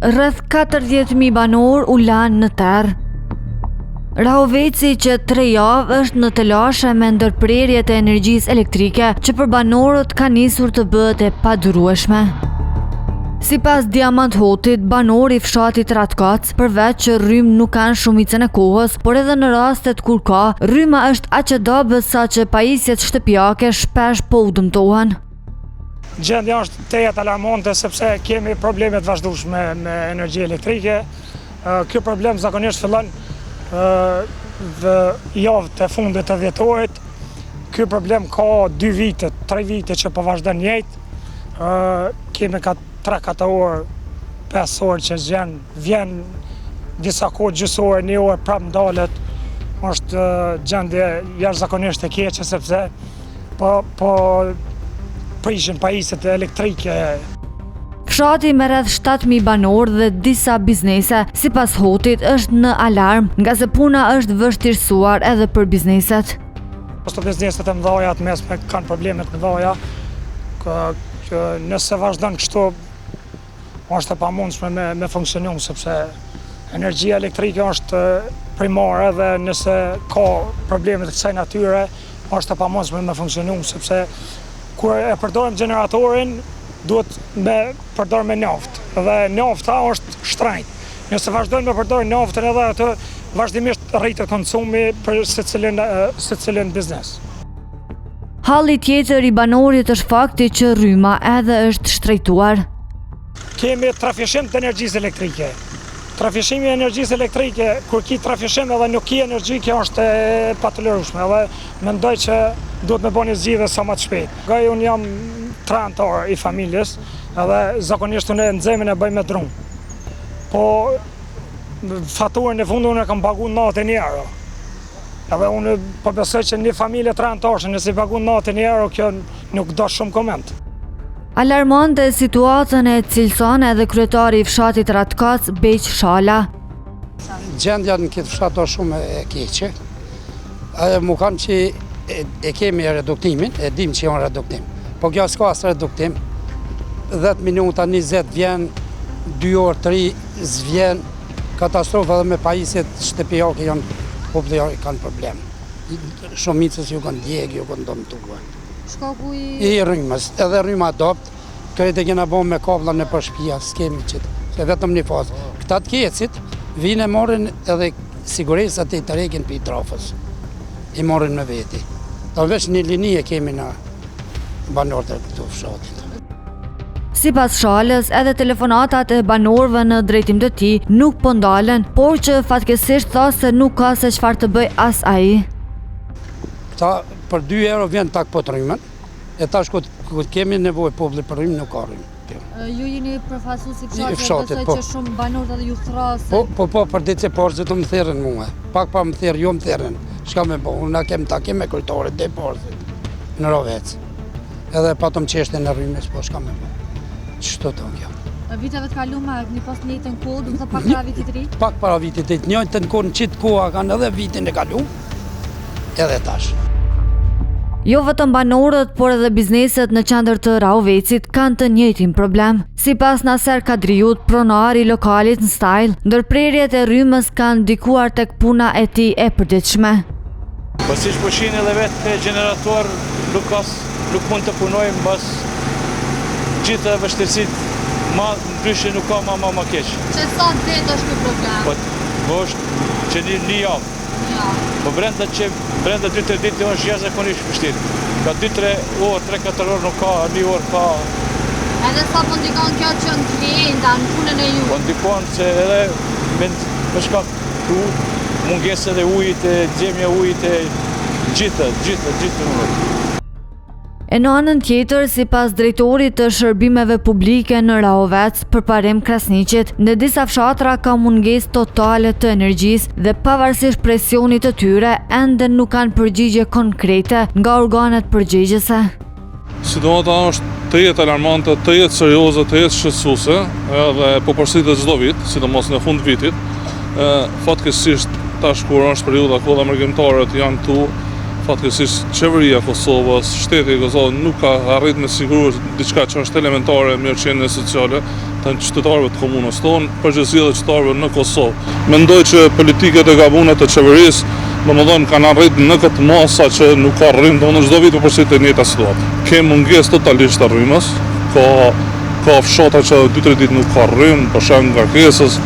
Rreth 40.000 banor u lanë në terr. Rahoveci që 3 javë është në telashe me ndërprerjet e energjisë elektrike që për banorët ka nisur të bëhet e padurueshme. Sipas Diamant Hotit, banori i fshatit Ratkac, përveç që rrymë nuk kanë shumicën e kohës, por edhe në rastet kur ka, rryma është aq e dobët sa që pajisjet shtëpiake shpesh po u dëmtohen. Gjendja është tejet alarmante sepse kemi probleme të vazhdueshme me energji elektrike. Ky problem zakonisht fillon javët e fundit të vjetorit. Ky problem ka 2 vite, 3 vite që po vazhdon njëjtë. Kemi 3-4 orë, 5 orë që vjen disa kohë gjysore, 1 orë prapë ndalet. Është gjendje jashtëzakonisht e keqe sepse po prishin pajisjet elektrike. Fshati me rreth 7.000 banor dhe disa biznese, sipas Hotit, është në alarm, nga se puna është vështirësuar edhe për bizneset. Posto bizneset e mëdha të mesme kanë problemet të mëdha, që nëse vazhdon kështu, është e pamundshme me funksionu, sepse energjia elektrike është primare dhe nëse ka probleme të kësaj natyre, është e pamundshme me funksionu, sepse kur e përdorim generatorin, duhet me përdor me naftë, dhe nafta është shtrenjtë. Nëse vazhdojmë me përdor naftën edhe atë, vazhdimisht rritet konsumi për secilin biznes. Halli tjetër i banorit është fakti që rryma edhe është shtrejtuar. Kemi trafishim të energjisë elektrike. Trafishimi i energjisë elektrike, kur ki trafishim edhe nuk ki energji, kjo është e patolerueshme, edhe mendoj që duhet me bëni zgjidhje sa më të shpejt. Unë jam 3 antar i familjes, edhe zakonisht unë nxemin e bëj me drum. Po faturën e fundit unë kam paguar 90 euro. Edhe unë po besoj që një familje 3 antarësh nëse i paguan 90 euro, kjo nuk do shumë koment. Alarmonte situatën e cilëson edhe kryetari i fshatit Ratkac, Beq Shala. Gjendja në këtë fshat është shumë e keqe. Mu kanë që e kemi reduktimin, e dim që janë reduktim. Po kjo s'ka as reduktim. 10 minuta, 20 vjen, 2 orë, 3 zvjen. Katastrofa edhe me pajisjet shtëpiake janë popullori kanë problem. Shumicës ju kanë djegë, ju kanë dëmtuar. Shkaku i rrymës, edhe rryma adopt, këtë e kena bo me kabla në për shpia, s'kemi qëtë, se vetëm një fazë. Këta të kjecit, vinë e morin edhe sigurisat e të rekin për i trafës, i morin me veti. Ta veç një linije kemi në banorët e këtu fshatit. Sipas Shalës, edhe telefonatat e banorëve në drejtim të tij nuk po ndalen, por që fatkesisht tha se nuk ka se çfarë të bëj as ai. Këta për 2 euro vjen tak po të rrymen, e tash ku kemi nevojë populli për rrymë, nuk ka rrymë. Ju jeni përfaqësues i fshatit, besoj që shumë banorë edhe ju thrasin. Po, për ditë se porzit më therrën mua. Pak pa më therrë, jo më therrën. Çka më bëu? Unë kem takim me kryetarin e porzit në Rovec. Edhe patëm çështën e rrymës, po çka më bëu? Ç'to të kjo? Viteve të kaluara një pas në njëjtën kohë, do të thotë pak para vitit të ri? Pak para vitit të ri. Njëjtën kohë në çit koha kanë edhe vitin e kaluar. Edhe tash. Jo vetëm banorët, por edhe bizneset në qendër të Rahovecit kanë të njëjtin problem. Sipas Naser Kadriut, pronari i lokalit në Stajl, ndërprerjet e rrymës kanë ndikuar tek puna e tij e përditshme. Po siç po shihni edhe vetë te generator nuk mund të punojmë mbas gjithë vështirësitë ndryshe nuk ka më keq. Që sa ditë është ky problem? Po është që një javë. Po brenda 2-3 ditë është jashtëzakonisht vështirë. Ka 2-3 orë, 3-4 orë nuk ka, 1 orë ka. Edhe sa po ndikon kjo që në klienta, në punën e ju? Po ndikon se edhe për shkak të mungesës e ujit, gjemja ujit, gjithë. E në anën tjetër, sipas drejtorit të shërbimeve publike në Rahovec, përparim Krasniqit, në disa fshatra ka mungesë totale të energjisë dhe pavarësisht presionit të tyre, ende nuk kanë përgjigje konkrete nga organet përgjegjëse. Situata është të jetë alarmante, të jetë serioze, të jetë shqetësuese, dhe po përsëritet çdo vit, sidomos në fund vitit. Fatkeqësisht tash kur është periudha ku edhe mërgjimtarët janë këtu, Fatkeqësisht qeveria e Kosovës, shteti i Kosovës nuk ka arrit me siguri diçka që është elementare e mirëqenie sociale të qytetarëve të komunës tonë, përgjithësi dhe qytetarëve në Kosovë. Mendoj që politikat e gabuara të qeverisë, domethënë kanë arritur në këtë masa që nuk ka rrymë, domethënë çdo vit u përsëritet e njëjta situatë. Kemë mungesë totalisht të rrymës, ka fshatra që 2-3 ditë nuk ka rrymë, për shkak ngarkesës.